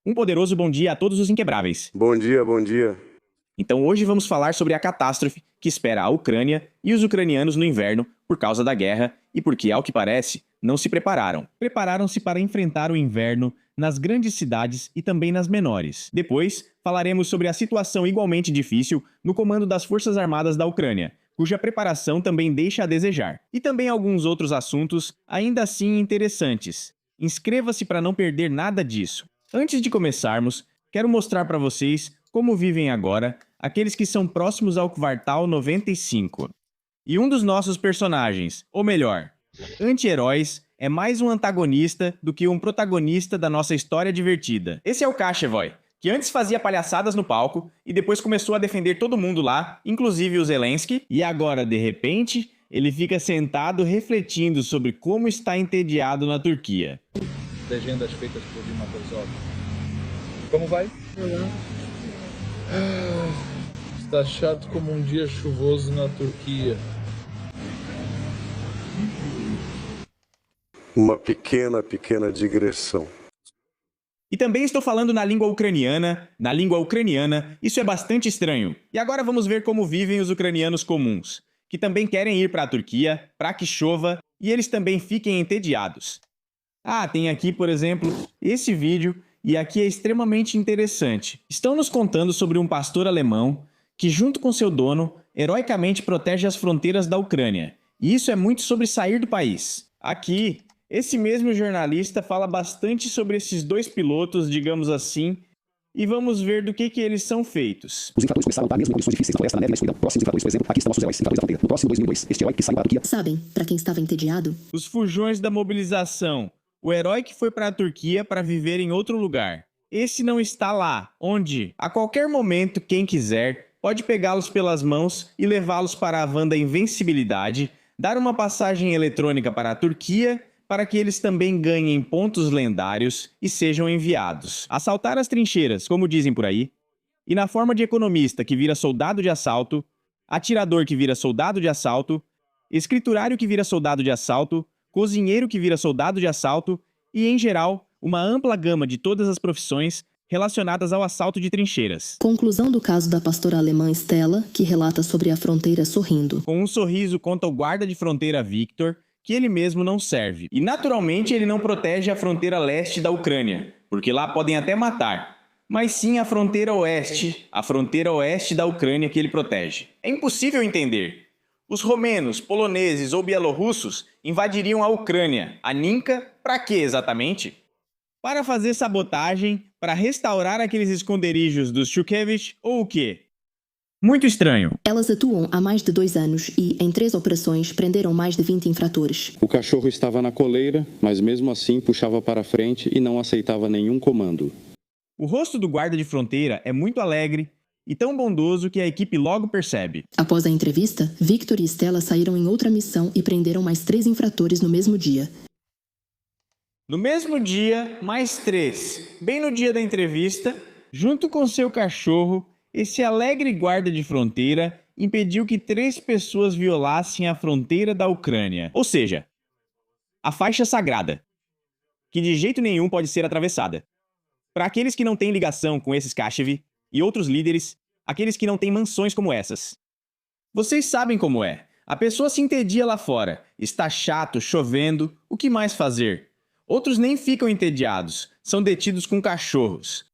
Um poderoso bom dia a todos os inquebráveis. Bom dia, bom dia. Então hoje vamos falar sobre a catástrofe que espera a Ucrânia e os ucranianos no inverno por causa da guerra e porque, ao que parece, não se prepararam. Prepararam-se para enfrentar o inverno nas grandes cidades e também nas menores. Depois, falaremos sobre a situação igualmente difícil no comando das Forças Armadas da Ucrânia, cuja preparação também deixa a desejar. E também alguns outros assuntos ainda assim interessantes. Inscreva-se para não perder nada disso. Antes de começarmos, quero mostrar para vocês como vivem agora aqueles que são próximos ao Kvartal 95. E um dos nossos personagens, ou melhor, anti-heróis, é mais um antagonista do que um protagonista da nossa história divertida. Esse é o Kashevoy, que antes fazia palhaçadas no palco e depois começou a defender todo mundo lá, inclusive o Zelensky, e agora, de repente, ele fica sentado refletindo sobre como está entediado na Turquia. Legendas feitas por Dima Korzov. Como vai? Está chato como um dia chuvoso na Turquia. Uma pequena digressão. E também estou falando na língua ucraniana. Na língua ucraniana, isso é bastante estranho. E agora vamos ver como vivem os ucranianos comuns, que também querem ir para a Turquia, para que chova, e eles também fiquem entediados. Ah, tem aqui, por exemplo, esse vídeo, e aqui é extremamente interessante. Estão nos contando sobre um pastor alemão que, junto com seu dono, heroicamente protege as fronteiras da Ucrânia. E isso é muito sobre sair do país. Aqui, esse mesmo jornalista fala bastante sobre esses dois pilotos, digamos assim, e vamos ver do que eles são feitos. Os infratores começaram a lutar mesmo em condições difíceis na floresta, na neve e na escuridão. Próximos infratores, por exemplo, aqui estão nossos heróis, infratores da fronteira. No próximo 2002, este herói que saiu para a Turquia. Sabem, para quem estava entediado? Os fujões da mobilização. O herói que foi para a Turquia para viver em outro lugar. Esse não está lá, onde, a qualquer momento, quem quiser, pode pegá-los pelas mãos e levá-los para a van da invencibilidade, dar uma passagem eletrônica para a Turquia, para que eles também ganhem pontos lendários e sejam enviados. Assaltar as trincheiras, como dizem por aí, e na forma de economista que vira soldado de assalto, atirador que vira soldado de assalto, escriturário que vira soldado de assalto, cozinheiro que vira soldado de assalto e, em geral, uma ampla gama de todas as profissões relacionadas ao assalto de trincheiras. Conclusão do caso da pastora alemã Stella, que relata sobre a fronteira sorrindo. Com um sorriso conta o guarda de fronteira Victor, que ele mesmo não serve. E, naturalmente, ele não protege a fronteira leste da Ucrânia, porque lá podem até matar, mas sim a fronteira oeste da Ucrânia que ele protege. É impossível entender. Os romenos, poloneses ou bielorrussos invadiriam a Ucrânia, a Ninca, para quê exatamente? Para fazer sabotagem, para restaurar aqueles esconderijos dos Shushkevich ou o quê? Muito estranho. Elas atuam há mais de 2 anos e, em 3 operações, prenderam mais de 20 infratores. O cachorro estava na coleira, mas mesmo assim puxava para frente e não aceitava nenhum comando. O rosto do guarda de fronteira é muito alegre e tão bondoso que a equipe logo percebe. Após a entrevista, Victor e Stella saíram em outra missão e prenderam mais 3 infratores no mesmo dia. No mesmo dia, mais 3. Bem no dia da entrevista, junto com seu cachorro, esse alegre guarda de fronteira impediu que 3 pessoas violassem a fronteira da Ucrânia. Ou seja, a faixa sagrada, que de jeito nenhum pode ser atravessada. Para aqueles que não têm ligação com esses Kashev e outros líderes, aqueles que não têm mansões como essas. Vocês sabem como é. A pessoa se entedia lá fora. Está chato, chovendo, o que mais fazer? Outros nem ficam entediados, são detidos com cachorros.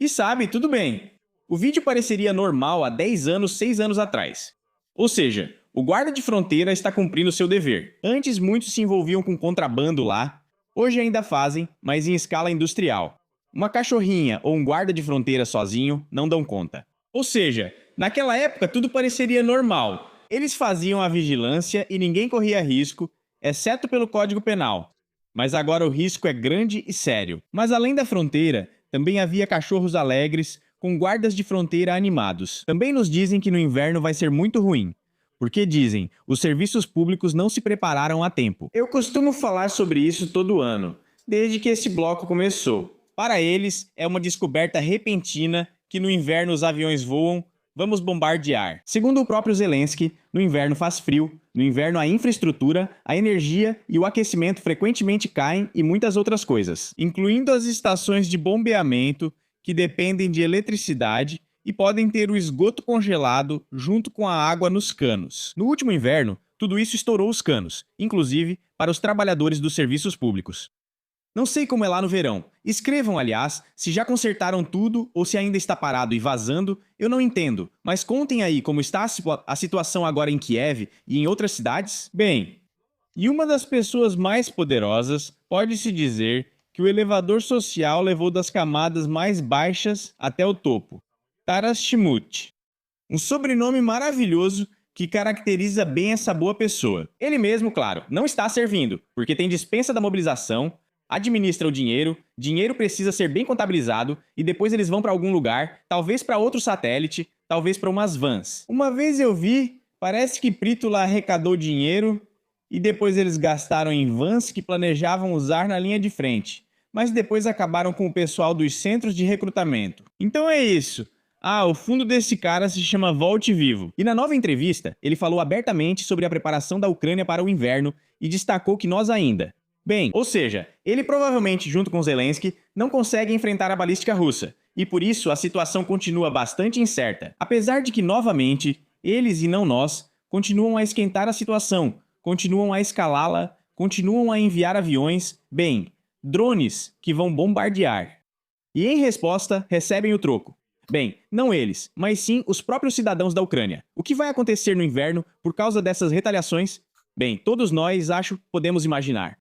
E sabe, tudo bem. O vídeo pareceria normal há 10 anos, 6 anos atrás. Ou seja, o guarda de fronteira está cumprindo seu dever. Antes muitos se envolviam com contrabando lá, hoje ainda fazem, mas em escala industrial. Uma cachorrinha ou um guarda de fronteira sozinho não dão conta. Ou seja, naquela época tudo pareceria normal. Eles faziam a vigilância e ninguém corria risco, exceto pelo Código Penal. Mas agora o risco é grande e sério. Mas além da fronteira, também havia cachorros alegres, com guardas de fronteira animados. Também nos dizem que no inverno vai ser muito ruim. Porque dizem, os serviços públicos não se prepararam a tempo. Eu costumo falar sobre isso todo ano, desde que esse bloco começou. Para eles, é uma descoberta repentina que no inverno os aviões voam, vamos bombardear. Segundo o próprio Zelensky, no inverno faz frio, no inverno a infraestrutura, a energia e o aquecimento frequentemente caem e muitas outras coisas, incluindo as estações de bombeamento que dependem de eletricidade e podem ter o esgoto congelado junto com a água nos canos. No último inverno, tudo isso estourou os canos, inclusive para os trabalhadores dos serviços públicos. Não sei como é lá no verão. Escrevam, aliás, se já consertaram tudo ou se ainda está parado e vazando, eu não entendo. Mas contem aí como está a situação agora em Kiev e em outras cidades. Bem, e uma das pessoas mais poderosas pode-se dizer que o elevador social levou das camadas mais baixas até o topo. Taras Shmut. Um sobrenome maravilhoso que caracteriza bem essa boa pessoa. Ele mesmo, claro, não está servindo, porque tem dispensa da mobilização, administra o dinheiro precisa ser bem contabilizado e depois eles vão para algum lugar, talvez para outro satélite, talvez para umas vans. Uma vez eu vi, parece que Prito lá arrecadou dinheiro e depois eles gastaram em vans que planejavam usar na linha de frente, mas depois acabaram com o pessoal dos centros de recrutamento. Então é isso. O fundo desse cara se chama Volte Vivo. E na nova entrevista, ele falou abertamente sobre a preparação da Ucrânia para o inverno e destacou que nós ainda... Bem, ou seja, ele provavelmente, junto com Zelensky, não consegue enfrentar a balística russa, e por isso a situação continua bastante incerta. Apesar de que, novamente, eles e não nós, continuam a esquentar a situação, continuam a escalá-la, continuam a enviar aviões, drones que vão bombardear. E em resposta, recebem o troco. Bem, não eles, mas sim os próprios cidadãos da Ucrânia. O que vai acontecer no inverno por causa dessas retaliações? Bem, todos nós, acho, podemos imaginar.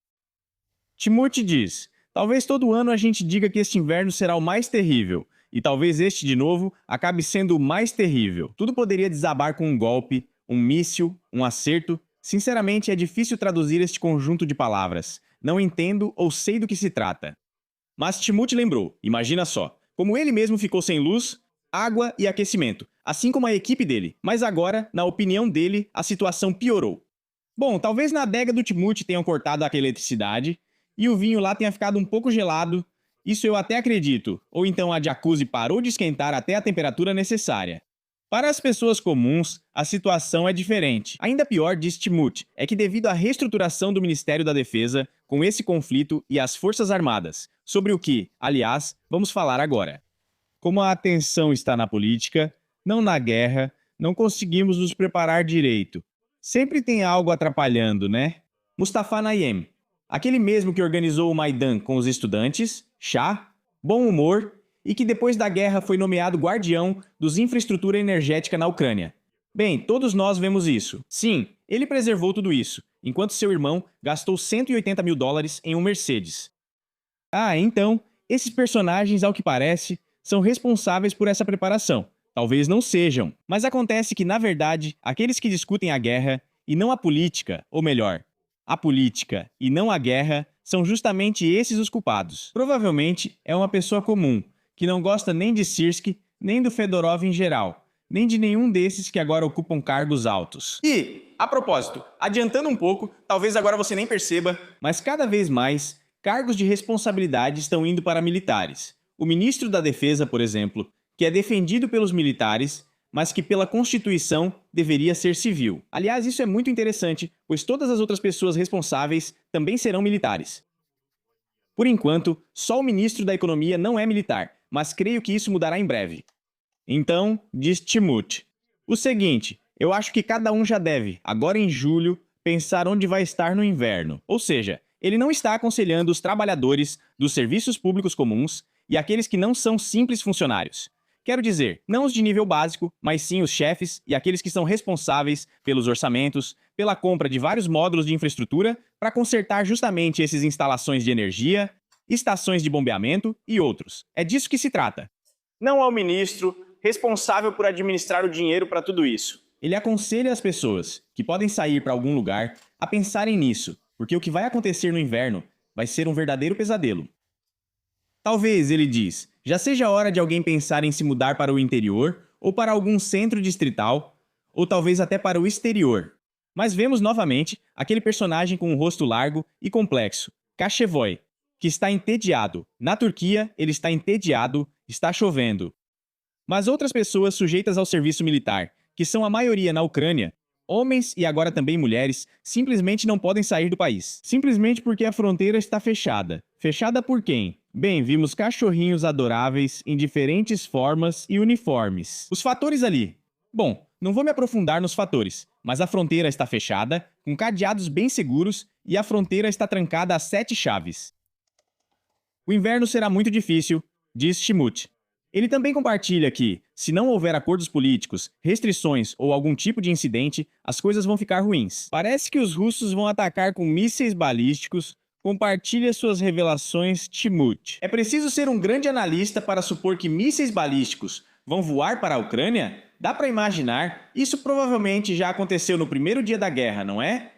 Timothy diz, talvez todo ano a gente diga que este inverno será o mais terrível, e talvez este de novo acabe sendo o mais terrível. Tudo poderia desabar com um golpe, um míssil, um acerto. Sinceramente, é difícil traduzir este conjunto de palavras. Não entendo ou sei do que se trata. Mas Timothy lembrou, imagina só, como ele mesmo ficou sem luz, água e aquecimento, assim como a equipe dele. Mas agora, na opinião dele, a situação piorou. Bom, talvez na adega do Timothy tenham cortado a eletricidade, e o vinho lá tenha ficado um pouco gelado, isso eu até acredito, ou então a jacuzzi parou de esquentar até a temperatura necessária. Para as pessoas comuns, a situação é diferente. Ainda pior, diz Timothy, é que devido à reestruturação do Ministério da Defesa, com esse conflito e as Forças Armadas, sobre o que, aliás, vamos falar agora. Como a atenção está na política, não na guerra, não conseguimos nos preparar direito. Sempre tem algo atrapalhando, né? Mustafa Nayyem, aquele mesmo que organizou o Maidan com os estudantes, chá, bom humor e que depois da guerra foi nomeado guardião dos infraestrutura energética na Ucrânia. Bem, todos nós vemos isso. Sim, ele preservou tudo isso, enquanto seu irmão gastou $180 mil em um Mercedes. Então, esses personagens, ao que parece, são responsáveis por essa preparação. Talvez não sejam, mas acontece que, na verdade, aqueles que discutem a guerra e não a política, ou melhor, a política e não a guerra, são justamente esses os culpados. Provavelmente é uma pessoa comum, que não gosta nem de Sirski, nem do Fedorov em geral, nem de nenhum desses que agora ocupam cargos altos. E, a propósito, adiantando um pouco, talvez agora você nem perceba, mas cada vez mais, cargos de responsabilidade estão indo para militares. O ministro da Defesa, por exemplo, que é defendido pelos militares, mas que pela Constituição deveria ser civil. Aliás, isso é muito interessante, pois todas as outras pessoas responsáveis também serão militares. Por enquanto, só o ministro da Economia não é militar, mas creio que isso mudará em breve. Então, diz Timothy, o seguinte, eu acho que cada um já deve, agora em julho, pensar onde vai estar no inverno. Ou seja, ele não está aconselhando os trabalhadores dos serviços públicos comuns e aqueles que não são simples funcionários. Quero dizer, não os de nível básico, mas sim os chefes e aqueles que são responsáveis pelos orçamentos, pela compra de vários módulos de infraestrutura para consertar justamente essas instalações de energia, estações de bombeamento e outros. É disso que se trata. Não ao ministro responsável por administrar o dinheiro para tudo isso. Ele aconselha as pessoas que podem sair para algum lugar a pensarem nisso, porque o que vai acontecer no inverno vai ser um verdadeiro pesadelo. Talvez, ele diz, já seja hora de alguém pensar em se mudar para o interior ou para algum centro distrital, ou talvez até para o exterior. Mas vemos novamente aquele personagem com um rosto largo e complexo, Kachevoy, que está entediado. Na Turquia, ele está entediado, está chovendo. Mas outras pessoas sujeitas ao serviço militar, que são a maioria na Ucrânia, Homens e agora também mulheres simplesmente não podem sair do país. Simplesmente porque a fronteira está fechada. Fechada por quem? Bem, vimos cachorrinhos adoráveis em diferentes formas e uniformes. Os fatores ali. Bom, não vou me aprofundar nos fatores, mas a fronteira está fechada, com cadeados bem seguros, e a fronteira está trancada a 7 chaves. O inverno será muito difícil, diz Shimut. Ele também compartilha que, se não houver acordos políticos, restrições ou algum tipo de incidente, as coisas vão ficar ruins. Parece que os russos vão atacar com mísseis balísticos. Compartilha suas revelações, Shimut. É preciso ser um grande analista para supor que mísseis balísticos vão voar para a Ucrânia? Dá para imaginar, isso provavelmente já aconteceu no primeiro dia da guerra, não é?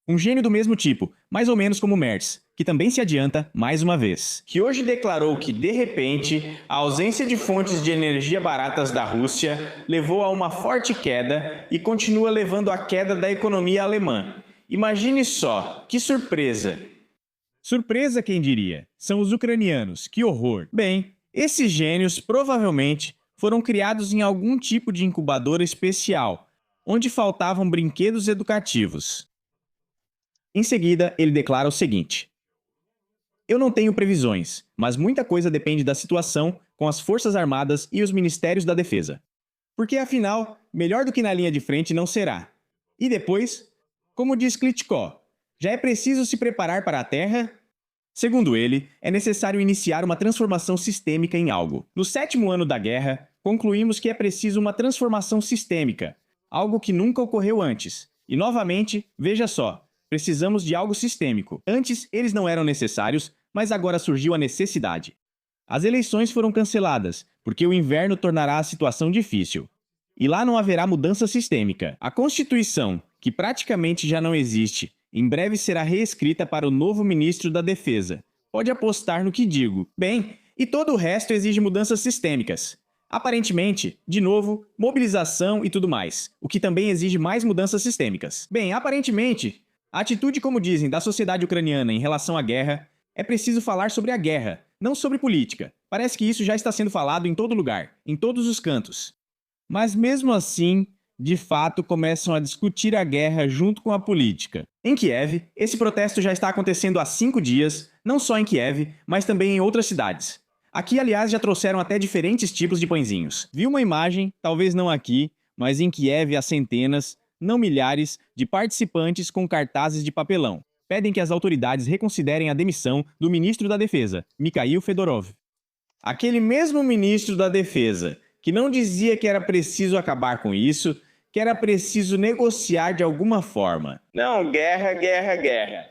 Um gênio do mesmo tipo, mais ou menos como Merz, que também se adianta mais uma vez. Que hoje declarou que, de repente, a ausência de fontes de energia baratas da Rússia levou a uma forte queda e continua levando à queda da economia alemã. Imagine só, que surpresa! Surpresa, quem diria? São os ucranianos, que horror! Bem, esses gênios provavelmente foram criados em algum tipo de incubadora especial, onde faltavam brinquedos educativos. Em seguida, ele declara o seguinte: eu não tenho previsões, mas muita coisa depende da situação com as Forças Armadas e os Ministérios da Defesa. Porque, afinal, melhor do que na linha de frente não será. E depois, como diz Klitschko, já é preciso se preparar para a terra? Segundo ele, é necessário iniciar uma transformação sistêmica em algo. No 7º ano da guerra, concluímos que é preciso uma transformação sistêmica, algo que nunca ocorreu antes. E, novamente, veja só, precisamos de algo sistêmico. Antes, eles não eram necessários, mas agora surgiu a necessidade. As eleições foram canceladas, porque o inverno tornará a situação difícil. E lá não haverá mudança sistêmica. A Constituição, que praticamente já não existe, em breve será reescrita para o novo ministro da Defesa. Pode apostar no que digo. Bem, e todo o resto exige mudanças sistêmicas. Aparentemente, de novo, mobilização e tudo mais, o que também exige mais mudanças sistêmicas. Bem, aparentemente, a atitude, como dizem, da sociedade ucraniana em relação à guerra, é preciso falar sobre a guerra, não sobre política. Parece que isso já está sendo falado em todo lugar, em todos os cantos. Mas mesmo assim, de fato, começam a discutir a guerra junto com a política. Em Kiev, esse protesto já está acontecendo há 5 dias, não só em Kiev, mas também em outras cidades. Aqui, aliás, já trouxeram até diferentes tipos de pãezinhos. Vi uma imagem, talvez não aqui, mas em Kiev há centenas, não milhares, de participantes com cartazes de papelão. Pedem que as autoridades reconsiderem a demissão do ministro da Defesa, Mikhail Fedorov. Aquele mesmo ministro da Defesa, que não dizia que era preciso acabar com isso, que era preciso negociar de alguma forma. Não, guerra, guerra, guerra.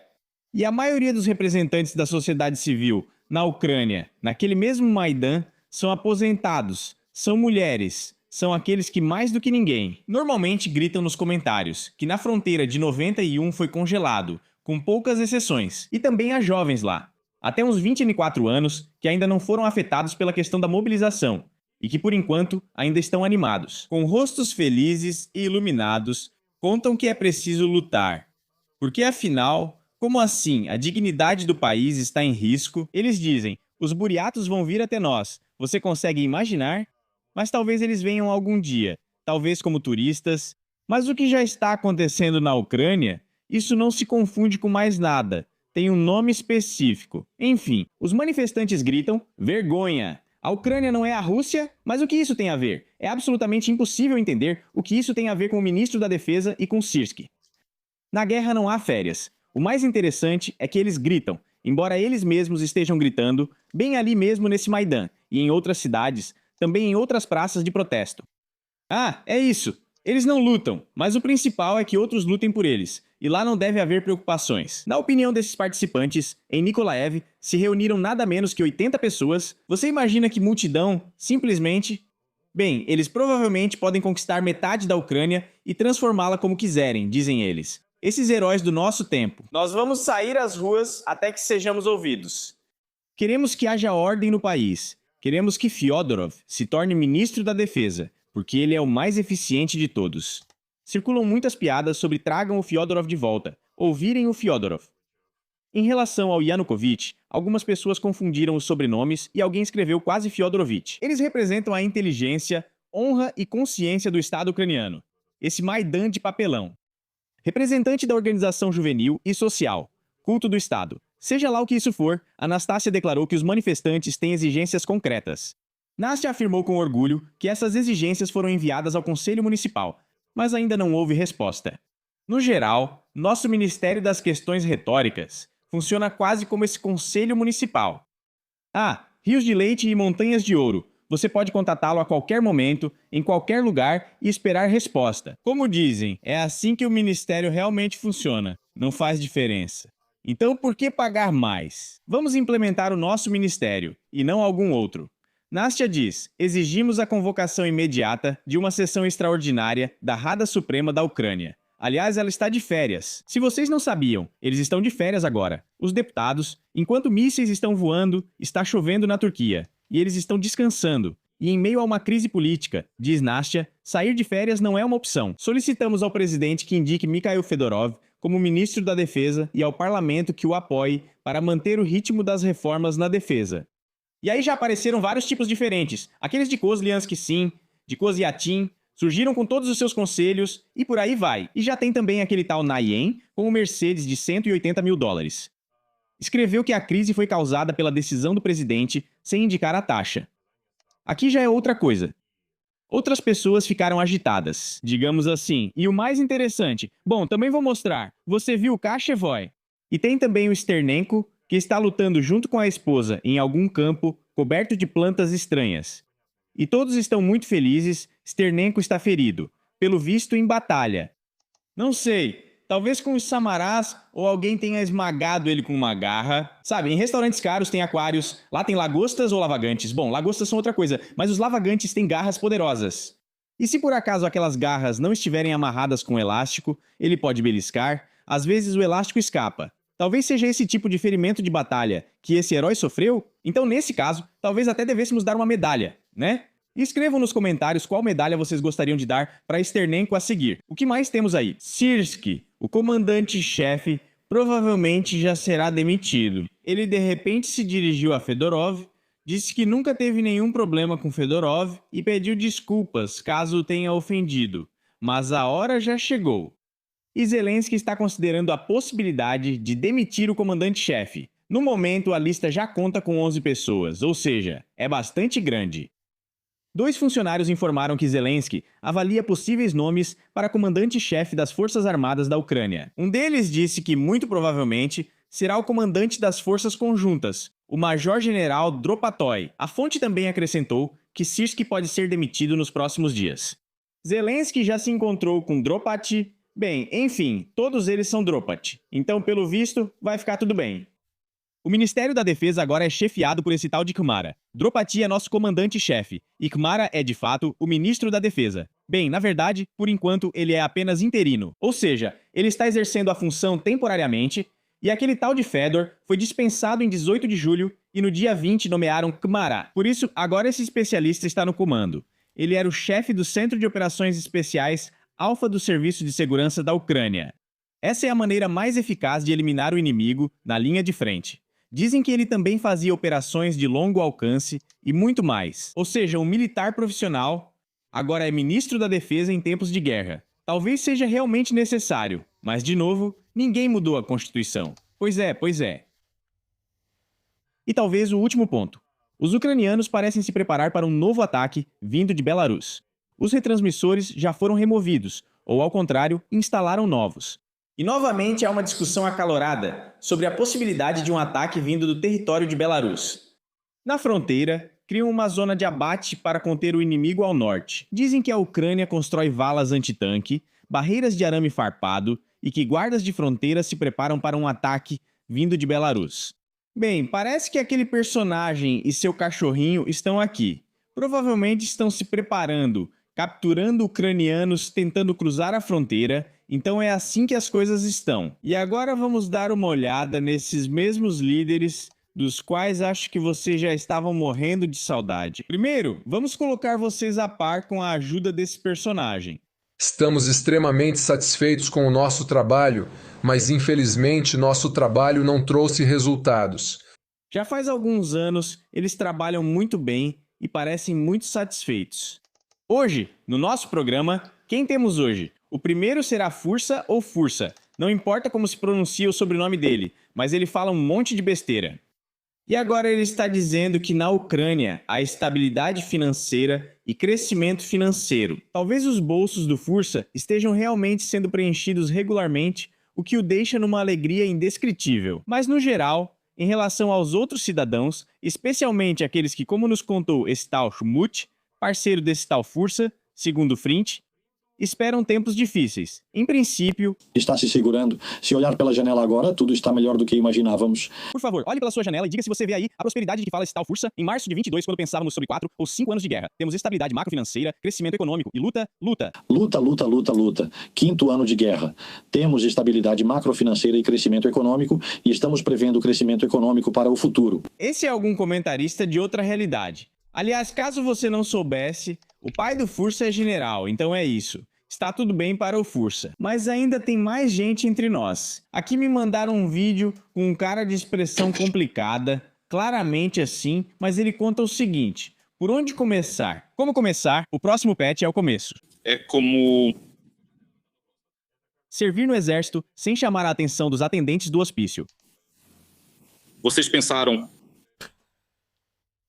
E a maioria dos representantes da sociedade civil na Ucrânia, naquele mesmo Maidan, são aposentados, são mulheres, são aqueles que mais do que ninguém normalmente gritam nos comentários que na fronteira de 91 foi congelado, com poucas exceções, e também há jovens lá, até uns 24 anos, que ainda não foram afetados pela questão da mobilização, e que por enquanto ainda estão animados. Com rostos felizes e iluminados, contam que é preciso lutar. Porque afinal, como assim a dignidade do país está em risco? Eles dizem, os buriatos vão vir até nós, você consegue imaginar? Mas talvez eles venham algum dia, talvez como turistas. Mas o que já está acontecendo na Ucrânia, isso não se confunde com mais nada. Tem um nome específico. Enfim, os manifestantes gritam, vergonha! A Ucrânia não é a Rússia, mas o que isso tem a ver? É absolutamente impossível entender o que isso tem a ver com o ministro da Defesa e com Sirski. Na guerra não há férias. O mais interessante é que eles gritam, embora eles mesmos estejam gritando, bem ali mesmo nesse Maidan e em outras cidades, também em outras praças de protesto. Ah, é isso! Eles não lutam, mas o principal é que outros lutem por eles, e lá não deve haver preocupações. Na opinião desses participantes, em Nikolaev se reuniram nada menos que 80 pessoas. Você imagina que multidão, simplesmente... Bem, eles provavelmente podem conquistar metade da Ucrânia e transformá-la como quiserem, dizem eles. Esses heróis do nosso tempo. Nós vamos sair às ruas até que sejamos ouvidos. Queremos que haja ordem no país. Queremos que Fyodorov se torne ministro da Defesa, porque ele é o mais eficiente de todos. Circulam muitas piadas sobre tragam o Fyodorov de volta, ou virem o Fyodorov. Em relação ao Yanukovych, algumas pessoas confundiram os sobrenomes e alguém escreveu quase Fyodorovich. Eles representam a inteligência, honra e consciência do Estado ucraniano. esse Maidan de papelão. Representante da organização juvenil e social, culto do Estado. Seja lá o que isso for, Anastácia declarou que os manifestantes têm exigências concretas. Nástia afirmou com orgulho que essas exigências foram enviadas ao Conselho Municipal, mas ainda não houve resposta. No geral, nosso Ministério das Questões Retóricas funciona quase como esse Conselho Municipal. Ah, rios de leite e montanhas de ouro. Você pode contatá-lo a qualquer momento, em qualquer lugar e esperar resposta. Como dizem, é assim que o Ministério realmente funciona. Não faz diferença. Então, por que pagar mais? Vamos implementar o nosso Ministério, e não algum outro. Nástia diz, exigimos a convocação imediata de uma sessão extraordinária da Rada Suprema da Ucrânia. Aliás, ela está de férias. Se vocês não sabiam, eles estão de férias agora. Os deputados, enquanto mísseis estão voando, está chovendo na Turquia. E eles estão descansando. E em meio a uma crise política, diz Nástia, sair de férias não é uma opção. Solicitamos ao presidente que indique Mikhail Fedorov como ministro da Defesa e ao parlamento que o apoie para manter o ritmo das reformas na defesa. E aí já apareceram vários tipos diferentes. Aqueles de Kozliansky sim, de Koziatin, surgiram com todos os seus conselhos e por aí vai. E já tem também aquele tal Nayen com o Mercedes de $180 mil. Escreveu que a crise foi causada pela decisão do presidente sem indicar a taxa. Aqui já é outra coisa. Outras pessoas ficaram agitadas, digamos assim. E o mais interessante, bom, também vou mostrar. Você viu o Kashevoy? E tem também o Sternenko, que está lutando junto com a esposa em algum campo coberto de plantas estranhas. E todos estão muito felizes, Sternenko está ferido, pelo visto em batalha. Não sei, talvez com os samarás ou alguém tenha esmagado ele com uma garra. Sabe, em restaurantes caros tem aquários, lá tem lagostas ou lavagantes. Bom, lagostas são outra coisa, mas os lavagantes têm garras poderosas. E se por acaso aquelas garras não estiverem amarradas com elástico, ele pode beliscar, às vezes o elástico escapa. Talvez seja esse tipo de ferimento de batalha que esse herói sofreu? Então, nesse caso, talvez até devêssemos dar uma medalha, né? E escrevam nos comentários qual medalha vocês gostariam de dar para Sternenko a seguir. O que mais temos aí? Sirski, o comandante-chefe, provavelmente já será demitido. Ele de repente se dirigiu a Fedorov, disse que nunca teve nenhum problema com Fedorov e pediu desculpas caso o tenha ofendido. Mas a hora já chegou. E Zelensky está considerando a possibilidade de demitir o comandante-chefe. No momento, a lista já conta com 11 pessoas, ou seja, é bastante grande. 2 funcionários informaram que Zelensky avalia possíveis nomes para comandante-chefe das Forças Armadas da Ucrânia. Um deles disse que, muito provavelmente, será o comandante das Forças Conjuntas, o Major-General Dropatoy. A fonte também acrescentou que Sirski pode ser demitido nos próximos dias. Zelensky já se encontrou com Dropati. Bem, enfim, todos eles são Dropat. Então, pelo visto, vai ficar tudo bem. O Ministério da Defesa agora é chefiado por esse tal de Khmara. Dropati é nosso comandante-chefe, e Khmara é, de fato, o ministro da Defesa. Bem, na verdade, por enquanto, ele é apenas interino. Ou seja, ele está exercendo a função temporariamente, e aquele tal de Fedor foi dispensado em 18 de julho e no dia 20 nomearam Khmara. Por isso, agora esse especialista está no comando. Ele era o chefe do Centro de Operações Especiais Alfa do Serviço de Segurança da Ucrânia. Essa é a maneira mais eficaz de eliminar o inimigo na linha de frente. Dizem que ele também fazia operações de longo alcance e muito mais. Ou seja, um militar profissional, agora é ministro da Defesa em tempos de guerra. Talvez seja realmente necessário, mas de novo, ninguém mudou a Constituição. Pois é. E talvez o último ponto. Os ucranianos parecem se preparar para um novo ataque vindo de Belarus. Os retransmissores já foram removidos, ou ao contrário, instalaram novos. E novamente há uma discussão acalorada sobre a possibilidade de um ataque vindo do território de Belarus. Na fronteira, criam uma zona de abate para conter o inimigo ao norte. Dizem que a Ucrânia constrói valas antitanque, barreiras de arame farpado e que guardas de fronteira se preparam para um ataque vindo de Belarus. Bem, parece que aquele personagem e seu cachorrinho estão aqui. Provavelmente estão se preparando, capturando ucranianos tentando cruzar a fronteira, então é assim que as coisas estão. E agora vamos dar uma olhada nesses mesmos líderes, dos quais acho que vocês já estavam morrendo de saudade. Primeiro, vamos colocar vocês a par com a ajuda desse personagem. Estamos extremamente satisfeitos com o nosso trabalho, mas infelizmente nosso trabalho não trouxe resultados. Já faz alguns anos, eles trabalham muito bem e parecem muito satisfeitos. Hoje, no nosso programa, Quem temos hoje? O primeiro será Fursa ou Fursa. Não importa como se pronuncia o sobrenome dele, mas ele fala um monte de besteira. E agora ele está dizendo que na Ucrânia há estabilidade financeira e crescimento financeiro. Talvez os bolsos do Fursa estejam realmente sendo preenchidos regularmente, o que o deixa numa alegria indescritível. Mas no geral, em relação aos outros cidadãos, especialmente aqueles que, como nos contou esse tal Schmut, parceiro desse tal Fursa, segundo o Frint, esperam tempos difíceis. Em princípio... Está se segurando. Se olhar pela janela agora, tudo está melhor do que imaginávamos. Por favor, olhe pela sua janela e diga se você vê aí a prosperidade de que fala esse tal Fursa em março de 22, quando pensávamos sobre 4 ou 5 anos de guerra. Temos estabilidade macrofinanceira, crescimento econômico e luta. Luta. Quinto ano de guerra. Temos estabilidade macrofinanceira e crescimento econômico e estamos prevendo crescimento econômico para o futuro. Esse é algum comentarista de outra realidade. Aliás, caso você não soubesse, o pai do Fursa é general, então é isso. Está tudo bem para o Fursa. Mas ainda tem mais gente entre nós. Aqui me mandaram um vídeo com um cara de expressão complicada, claramente assim, mas ele conta o seguinte: por onde começar? Como começar? O próximo patch é o começo. É como... servir no exército sem chamar a atenção dos atendentes do hospício. Vocês pensaram...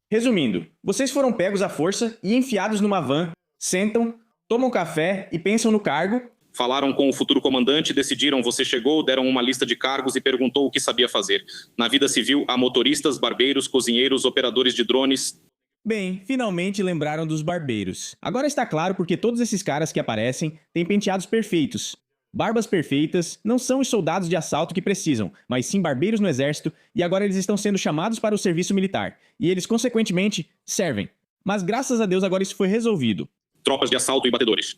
Resumindo, vocês foram pegos à força e enfiados numa van, sentam, tomam café e pensam no cargo. Falaram com o futuro comandante, decidiram, você chegou, deram uma lista de cargos e perguntou o que sabia fazer. Na vida civil, há motoristas, barbeiros, cozinheiros, operadores de drones... Bem, finalmente lembraram dos barbeiros. Agora está claro porque todos esses caras que aparecem têm penteados perfeitos. Barbas perfeitas, não são os soldados de assalto que precisam, mas sim barbeiros no exército, e agora eles estão sendo chamados para o serviço militar. E eles, consequentemente, servem. Mas graças a Deus agora isso foi resolvido. Tropas de assalto e batedores.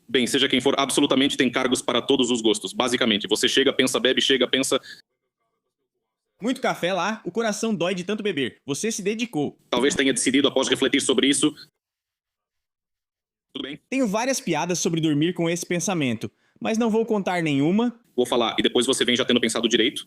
Bem, seja quem for, absolutamente tem cargos para todos os gostos. Basicamente, você chega, pensa, bebe, chega, pensa... Muito café lá, o coração dói de tanto beber. Você se dedicou. Talvez tenha decidido, após refletir sobre isso... Tudo bem? Tenho várias piadas sobre dormir com esse pensamento, mas não vou contar nenhuma. Vou falar, e depois você vem já tendo pensado direito?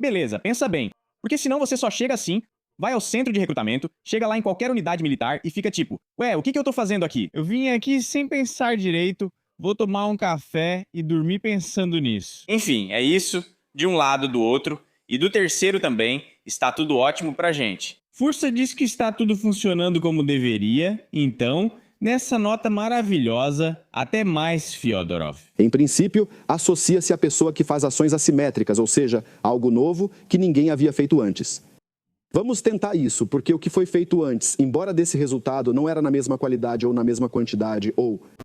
Beleza, pensa bem. Porque senão você só chega assim, vai ao centro de recrutamento, chega lá em qualquer unidade militar e fica tipo, ué, o que eu tô fazendo aqui? Eu vim aqui sem pensar direito, vou tomar um café e dormir pensando nisso. Enfim, é isso, de um lado do outro, e do terceiro também, está tudo ótimo pra gente. Fursa diz que está tudo funcionando como deveria, então... nessa nota maravilhosa, até mais, Fyodorov. Em princípio, associa-se à pessoa que faz ações assimétricas, ou seja, algo novo que ninguém havia feito antes. Vamos tentar isso, porque o que foi feito antes, embora desse resultado não era na mesma qualidade ou na mesma quantidade, ou